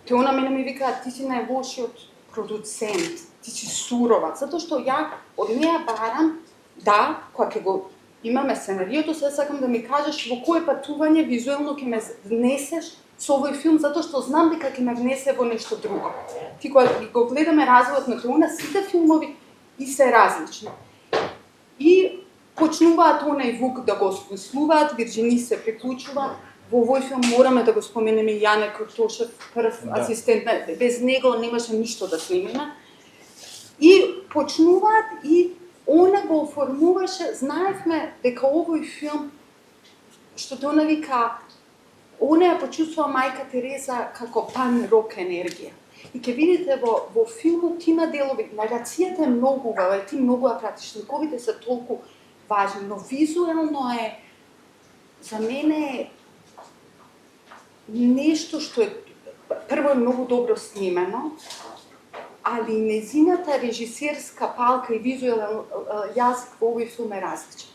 Те она мене ми вика, ти си најлошиот продуцент, ти си сурова, затоа што ја од неа барам да, кога ќе го имаме сценариото, сега сакам да ми кажеш во кое патување визуелно ќе ме внесеш со овој филм, затоа што знам дека ќе ме внесе во нешто друго. Ти кога го гледаме развојот на Теона, сите филмови и се различни. И почнуваат онај Вук да го осмислуваат, Вирџини се приклучува. Во овој филм мораме да го споменеме Јане Куртошев, прв асистент, без него немаше ништо да снимиме. И почнуваат и она го оформуваше, знаевме дека овој филм, што Теона вика, она ја почувствува мајка Тереза како пан-рок енергија. И ќе видите во филмот има делови, нарацијата е многу убава, ти многу ја пратиш, ликовите се толку важни, но визуелно е, за мене нешто што е, прво е многу добро снимено, али незината режисерска палка и визуелен јазик во овој филм е различен.